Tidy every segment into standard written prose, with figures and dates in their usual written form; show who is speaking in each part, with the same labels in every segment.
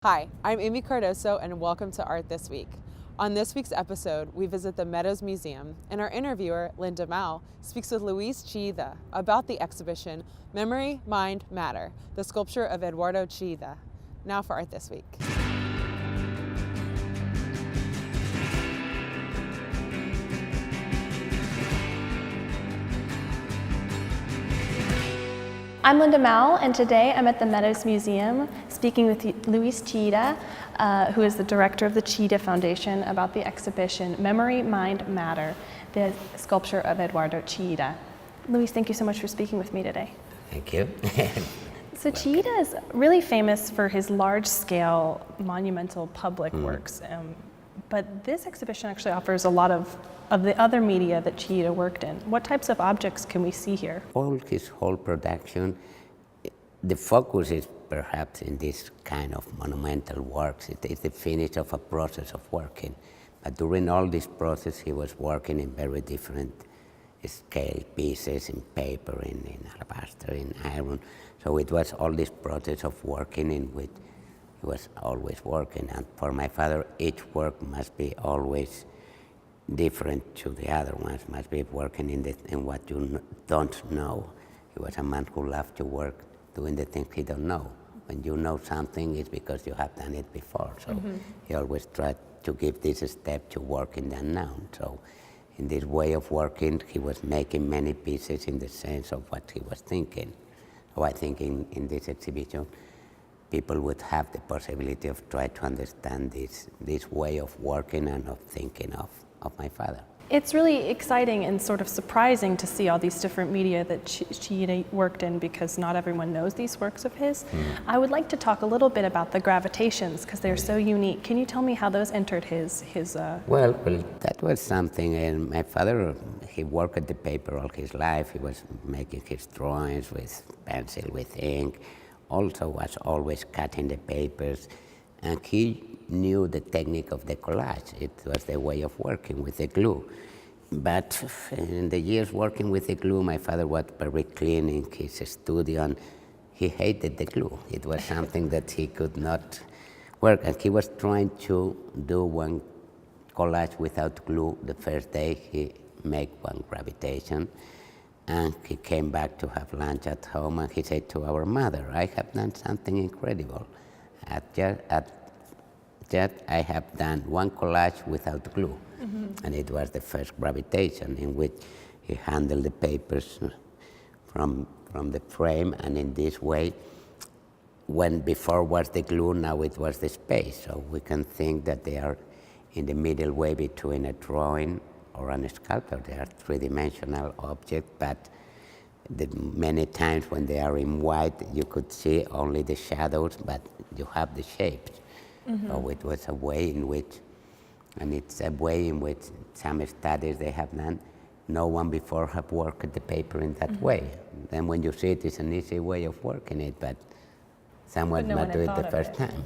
Speaker 1: Hi, I'm Amy Cardoso and welcome to Art This Week. On this week's episode, we visit the Meadows Museum and our interviewer, Linda Mowl, speaks with Luis Chillida about the exhibition Memory, Mind, Matter, the Sculpture of Eduardo Chillida. Now for Art This Week.
Speaker 2: I'm Linda Mowl, and today I'm at the Meadows Museum speaking with Luis Chillida, who is the director of the Chillida Foundation, about the exhibition Memory, Mind, Matter, the Sculpture of Eduardo Chillida. Luis, thank you so much for speaking with me today.
Speaker 3: Thank you.
Speaker 2: So Chillida is really famous for his large-scale monumental public works, but this exhibition actually offers a lot of the other media that Chillida worked in. What types of objects can we see here?
Speaker 3: His whole production, the focus is perhaps in this kind of monumental works. It is the finish of a process of working. But during all this process, he was working in very different scale pieces, in paper, in alabaster, in iron. So it was all this process of working in which he was always working. And for my father, each work must be always different to the other ones, must be working in what you don't know. He was a man who loved to work doing the things he don't know. When you know something, it's because you have done it before. So he always tried to give this step to work in the unknown. So in this way of working, he was making many pieces in the sense of what he was thinking. So I think in this exhibition, people would have the possibility of trying to understand this way of working and of thinking of my father.
Speaker 2: It's really exciting and sort of surprising to see all these different media that Chillida worked in, because not everyone knows these works of his. I would like to talk a little bit about the Gravitations, because they're so unique. Can you tell me how those entered his
Speaker 3: Well, that was something, and my father, he worked at the paper all his life. He was making his drawings with pencil, with ink, also was always cutting the papers, and he knew the technique of the collage. It was the way of working with the glue. But in the years working with the glue, my father was very clean in his studio, and he hated the glue. It was something that he could not work, and he was trying to do one collage without glue. The first day he made one Gravitation, and he came back to have lunch at home, and he said to our mother, "I have done something incredible. I have done one collage without glue." And it was the first Gravitation, in which he handled the papers from the frame, and in this way, when before was the glue, now it was the space. So we can think that they are in the middle way between a drawing or a sculpture. They are three-dimensional objects, but many times when they are in white, you could see only the shadows, but you have the shapes. So it was a way in which, and it's a way in which some studies they have done, no one before have worked the paper in that way. Then when you see it, it's an easy way of working it, but someone might do it the first time.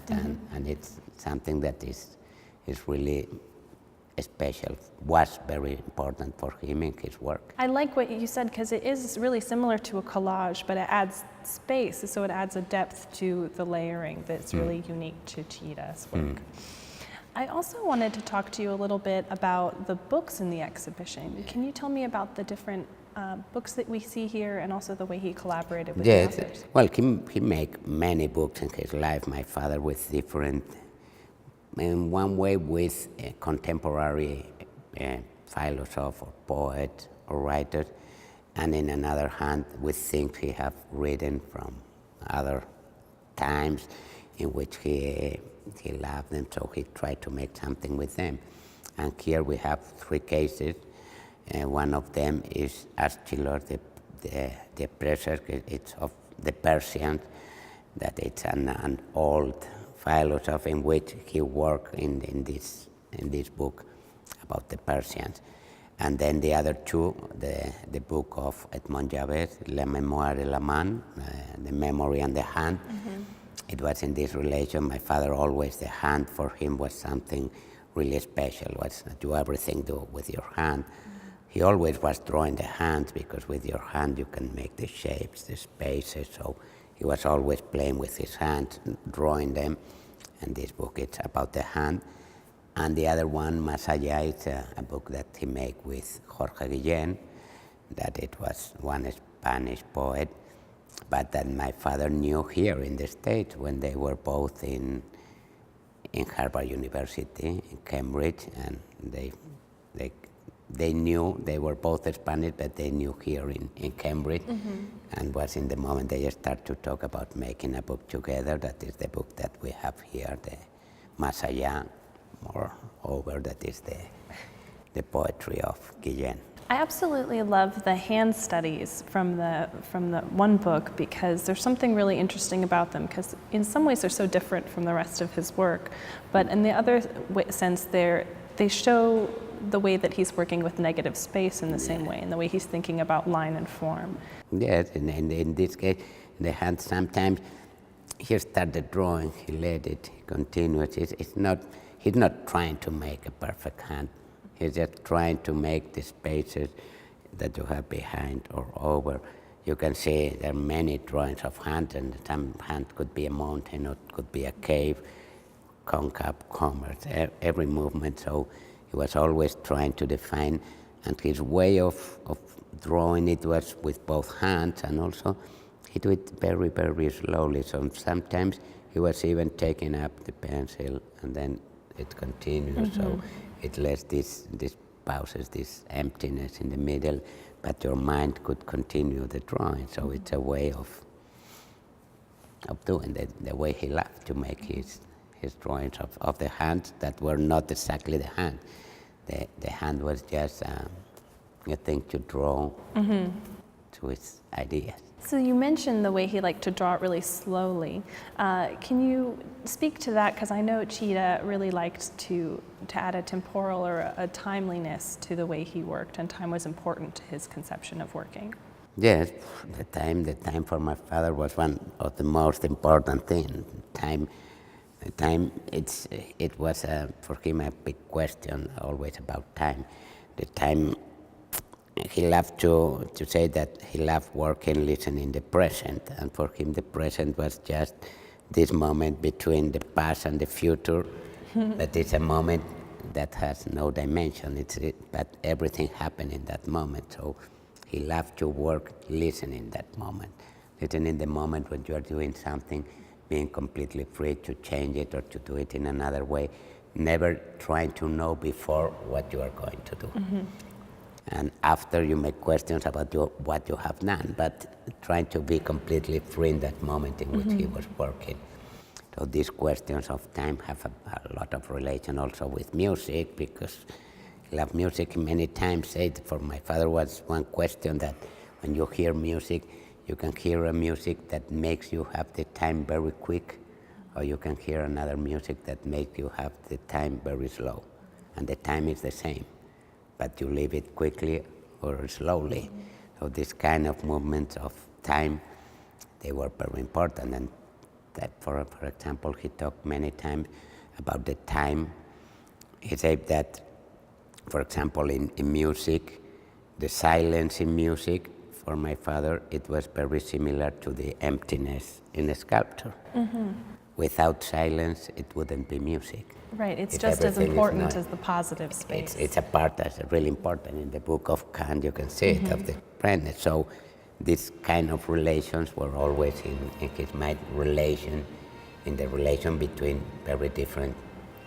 Speaker 3: And it's something that is really special, was very important for him in his work.
Speaker 2: I like what you said, because it is really similar to a collage, but it adds space, so it adds a depth to the layering that's really unique to Chillida's work. I also wanted to talk to you a little bit about the books in the exhibition. Can you tell me about the different books that we see here, and also the way he collaborated with the authors?
Speaker 3: Well, he made many books in his life, my father, with different, in one way with contemporary philosopher, or poet, or writer, and in another hand with things he have written from other times in which he loved them, so he tried to make something with them. And here we have three cases. One of them is Archilor, the pressure, it's of the Persians, that it's an old philosophy in which he worked in this book about the Persians. And then the other two, the book of Edmond Javert, La Mémoire et la Main, the memory and the hand. It was in this relation. My father always, the hand for him was something really special, was do everything with your hand. He always was drawing the hands, because with your hand you can make the shapes, the spaces, so he was always playing with his hands, drawing them. and this book is about the hand. And the other one, Más Allá, is a book that he made with Jorge Guillén, that it was one Spanish poet, but that my father knew here in the States when they were both in Harvard University in Cambridge, and they knew, they were both Spanish, but they knew here in Cambridge, and was in the moment they start to talk about making a book together. That is the book that we have here, the Más Allá, moreover, that is the poetry of Guillén.
Speaker 2: I absolutely love the hand studies from the one book, because there's something really interesting about them, because in some ways they're so different from the rest of his work, but in the other sense they show the way that he's working with negative space in the same way, and the way he's thinking about line and form.
Speaker 3: Yes, and in this case, the hand sometimes he started drawing, he let it, he continues. He's not trying to make a perfect hand. He's just trying to make the spaces that you have behind or over. You can see there are many drawings of hands, and some hand could be a mountain or it could be a cave, concave, commerce, every movement. So he was always trying to define, and his way of drawing it was with both hands, and also he did it very, very slowly. So sometimes he was even taking up the pencil and then it continues. So it lets these pauses, this emptiness in the middle, but your mind could continue the drawing. So it's a way of doing the way he loved to make his drawings of the hands that were not exactly the hand. The hand was just a thing to draw to his ideas.
Speaker 2: So you mentioned the way he liked to draw it really slowly. Can you speak to that? Because I know Chillida really liked to add a temporal or a timeliness to the way he worked, and time was important to his conception of working.
Speaker 3: Yes, the time for my father was one of the most important things. The time, it was for him a big question always about time. The time, he loved to say that he loved working, listening in the present, and for him the present was just this moment between the past and the future, but it's a moment that has no dimension, but everything happened in that moment. So he loved to work, listening in that moment, listening in the moment when you are doing something, being completely free to change it or to do it in another way, never trying to know before what you are going to do. And after you make questions about what you have done, but trying to be completely free in that moment in which he was working. So these questions of time have a lot of relation also with music, because I love music. Many times said for my father was one question that when you hear music, you can hear a music that makes you have the time very quick, or you can hear another music that makes you have the time very slow. And the time is the same, but you live it quickly or slowly. So this kind of movements of time, they were very important. And that, for example, he talked many times about the time. He said that, for example, in music, the silence in music, for my father, it was very similar to the emptiness in a sculpture. Without silence, it wouldn't be music.
Speaker 2: Right, it's just as important as the positive space.
Speaker 3: It's a part that's really important. In the book of Kant, you can see it, of the planet. So these kind of relations were always in his mind, in the relation between very different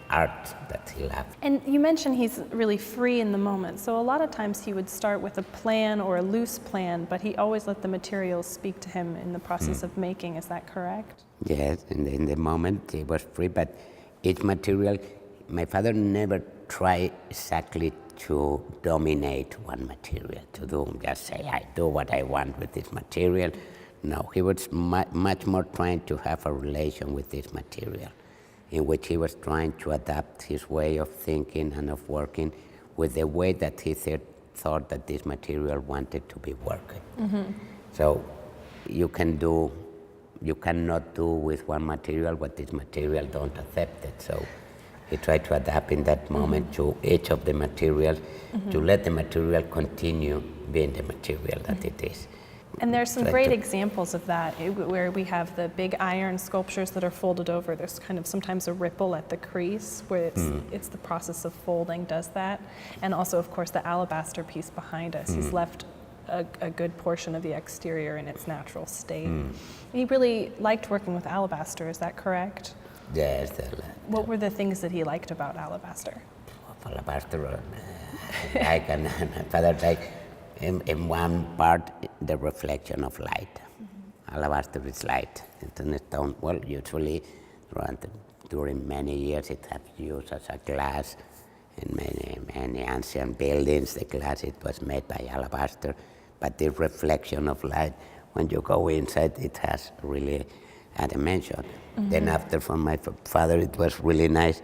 Speaker 3: art that he loved.
Speaker 2: And you mentioned he's really free in the moment. So a lot of times he would start with a plan or a loose plan, but he always let the materials speak to him in the process of making. Is that correct?
Speaker 3: Yes, in the moment he was free, but each material, my father never tried exactly to dominate one material, to just say, I do what I want with this material. No, he was much more trying to have a relation with this material, in which he was trying to adapt his way of thinking and of working with the way that he thought that this material wanted to be working. So you cannot do with one material what this material don't accept it. So he tried to adapt in that moment to each of the materials, to let the material continue being the material that it is.
Speaker 2: And there's some
Speaker 3: try
Speaker 2: great
Speaker 3: to-
Speaker 2: examples of that, where we have the big iron sculptures that are folded over. There's kind of sometimes a ripple at the crease, where it's the process of folding does that. And also, of course, the alabaster piece behind us. He's left a good portion of the exterior in its natural state. He really liked working with alabaster, is that correct?
Speaker 3: Yes,
Speaker 2: What were the things that he liked about alabaster?
Speaker 3: alabaster, like, and my father like, in one part, the reflection of light. Alabaster is light. It's in stone. Well, usually, during many years, it has used as a glass in many ancient buildings. The glass, it was made by alabaster, but the reflection of light, when you go inside, it has really a dimension. Then after, from my father, it was really nice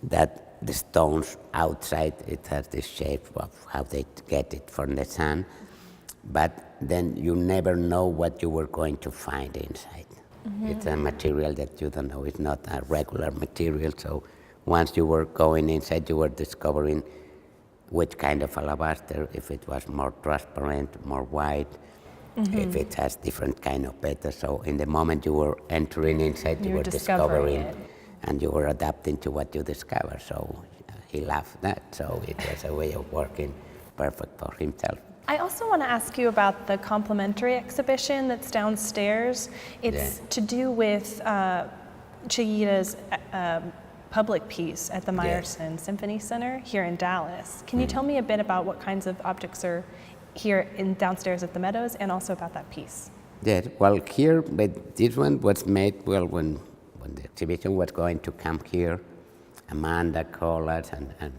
Speaker 3: that the stones outside, it has the shape of how they get it from the sun, but then you never know what you were going to find inside. It's a material that you don't know. It's not a regular material, so once you were going inside, you were discovering which kind of alabaster, if it was more transparent, more white, if it has different kind of petals. So in the moment you were entering inside, you were discovering
Speaker 2: it.
Speaker 3: and you were adapting to what you discover. So he loved that. So it was a way of working perfect for himself.
Speaker 2: I also want to ask you about the complimentary exhibition that's downstairs. It's to do with Chillida's public piece at the Meyerson Symphony Center here in Dallas. Can you tell me a bit about what kinds of objects are here downstairs at the Meadows, and also about that piece?
Speaker 3: Yes, well, here, but this one was made, well, when the exhibition was going to come here, Amanda called us and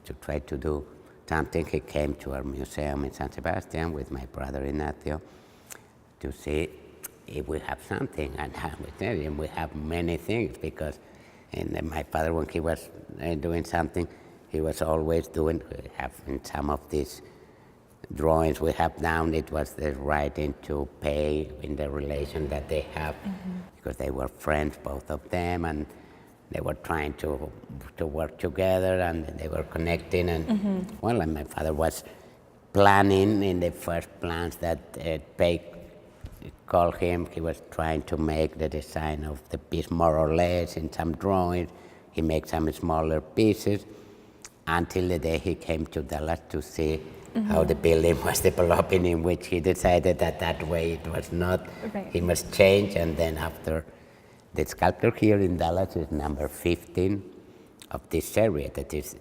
Speaker 3: to try to do something. He came to our museum in San Sebastian with my brother Ignacio to see if we have something. And we tell him we have many things, because my father, when he was doing something, he was always doing, we have in some of these drawings we have down, it was the writing to pay in the relation that they have, because they were friends, both of them, and they were trying to work together, and they were connecting. And well, and my father was planning in the first plans that Pei called him. He was trying to make the design of the piece more or less in some drawings. He made some smaller pieces until the day he came to Dallas to see how the building was developing, in which he decided that way it was not. He must change. And then after, the sculpture here in Dallas is number 15 of this series. That is,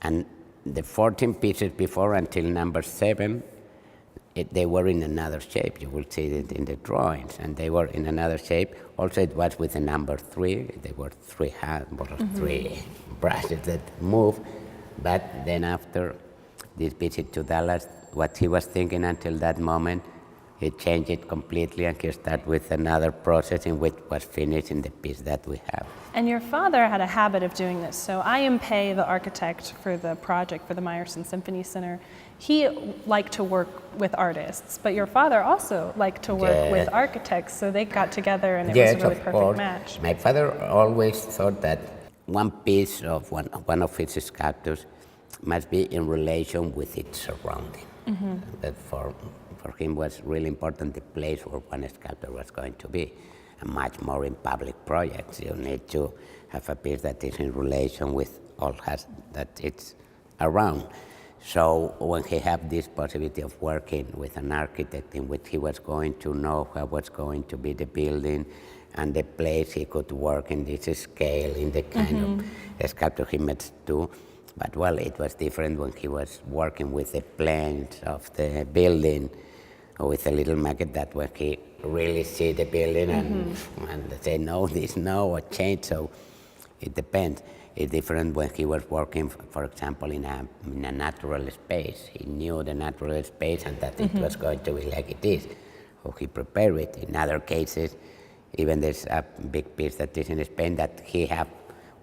Speaker 3: and the 14 pieces before until number 7, they were in another shape. You will see it in the drawings, and they were in another shape. Also, it was with the number 3. They were 3 hands, or 3 brushes that move. But then after this visit to Dallas, what he was thinking until that moment, he changed it completely, and he started with another process in which was finishing the piece that we have.
Speaker 2: And your father had a habit of doing this. So I.M. Pei, the architect for the project for the Meyerson Symphony Center, he liked to work with artists, but your father also liked to work with architects, so they got together and it was a really perfect match.
Speaker 3: My father always thought that one piece of one of his sculptures must be in relation with its surrounding. That for him was really important, the place where one sculpture was going to be, and much more in public projects. You need to have a piece that is in relation with all that it's around. So when he had this possibility of working with an architect in which he was going to know how was going to be the building and the place he could work in this scale, in the kind of sculpture he must do. But well, it was different when he was working with the plans of the building, or with a little maquette, that when he really see the building and say no, this no, or change. So it depends. It's different when he was working, for example, in a natural space. He knew the natural space and that it was going to be like it is. So he prepared it. In other cases, even there's a big piece that is in Spain that he had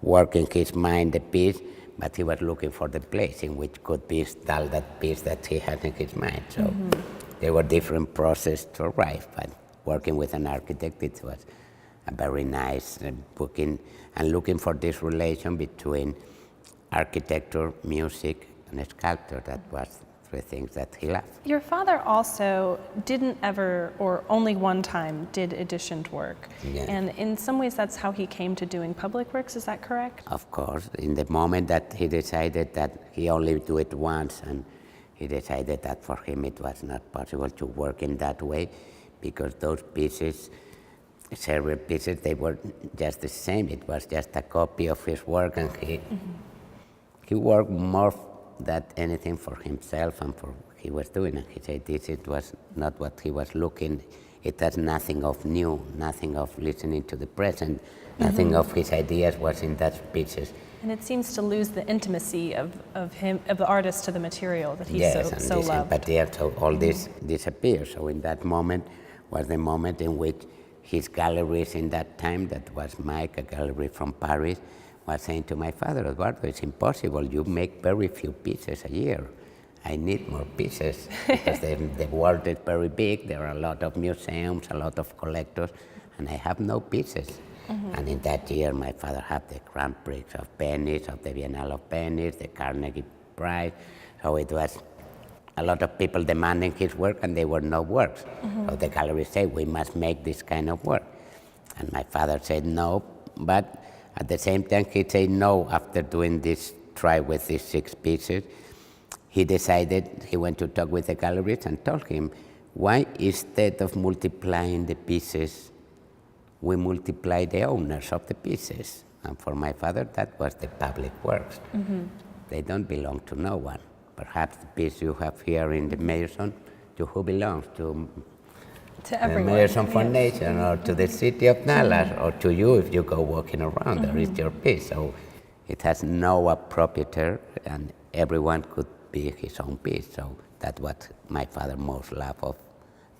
Speaker 3: worked in his mind the piece, but he was looking for the place in which could be installed that piece that he had in his mind. So there were different processes to arrive, but working with an architect, it was a very nice booking and looking for this relation between architecture, music, and sculpture. That was three things that he loved.
Speaker 2: Your father also didn't ever, or only one time, did editioned work.
Speaker 3: Yeah.
Speaker 2: And in some ways that's how he came to doing public works, is that correct?
Speaker 3: Of course, in the moment that he decided that he only do it once, and he decided that for him it was not possible to work in that way, because those pieces, several pieces, they were just the same. It was just a copy of his work, and he worked more than anything for himself and for what he was doing. And he said this, it was not what he was looking. It has nothing of new, nothing of listening to the present, nothing of his ideas was in that pieces.
Speaker 2: And it seems to lose the intimacy of him, of the artist to the material that he
Speaker 3: Yes,
Speaker 2: so
Speaker 3: and this
Speaker 2: loved.
Speaker 3: empathy, so all this disappears. So in that moment was the moment in which his galleries in that time, that was Mike, a gallery from Paris, was saying to my father, Eduardo, it's impossible. You make very few pieces a year. I need more pieces because the world is very big. There are a lot of museums, a lot of collectors, and I have no pieces. And in that year, my father had the Grand Prix of Venice, of the Biennale of Venice, the Carnegie Prize. So it was a lot of people demanding his work, and there were no works. So the gallery said, we must make this kind of work. And my father said no, but at the same time, he said no after doing this try with these 6 pieces. He decided, he went to talk with the galleries and told him, why instead of multiplying the pieces, we multiply the owners of the pieces? And for my father, that was the public works. They don't belong to no one. Perhaps the piece you have here in the Mason, to who belongs? To
Speaker 2: everyone.
Speaker 3: The Mason Foundation, or to the city of Dallas, or to you if you go walking around, there is your piece. So it has no proprietor, and everyone could be his own piece. So that's what my father most loved of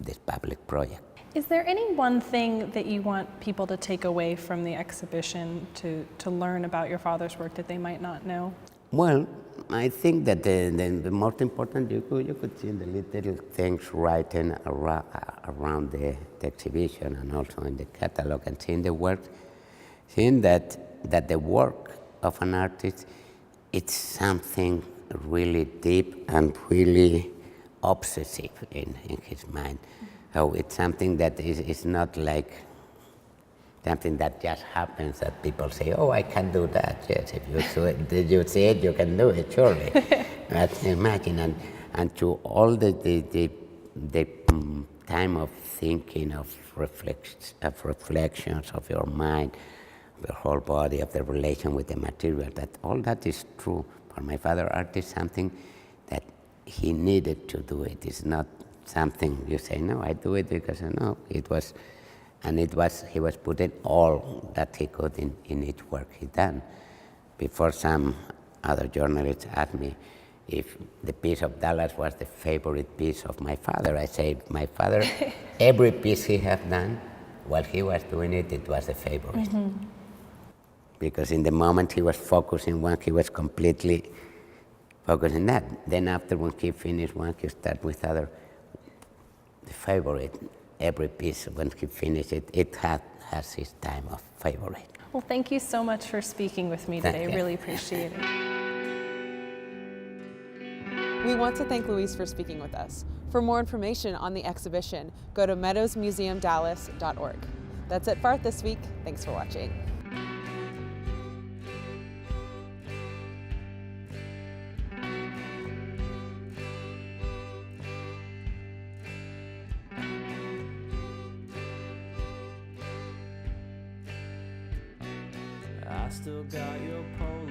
Speaker 3: this public project.
Speaker 2: Is there any one thing that you want people to take away from the exhibition to learn about your father's work that they might not know?
Speaker 3: Well, I think that the most important, you could see the little things written around the exhibition and also in the catalog, and seeing the work, seeing that the work of an artist, it's something really deep and really obsessive in his mind. So it's something that is not like something that just happens, that people say, oh, I can do that. Yes, if you see it, you can do it, surely. But imagine, and to all the time of thinking, of reflections of your mind, your whole body, of the relation with the material, that all that is true. For my father, art is something that he needed to do it. It's not something you say, no, I do it because I know. He was putting all that he could in each work he done. Before some other journalists asked me if the piece of Dallas was the favorite piece of my father, I say, my father, every piece he have done, while he was doing it, it was the favorite. Because in the moment he was focusing one, he was completely focusing that. Then after, when he finished one, he start with other. The favorite, every piece, when he finished it, it has his time of favorite.
Speaker 2: Well, thank you so much for speaking with me today. I really appreciate it.
Speaker 1: We want to thank Luis for speaking with us. For more information on the exhibition, go to meadowsmuseumdallas.org. That's it for Art This Week. Thanks for watching.
Speaker 4: I still got your pony.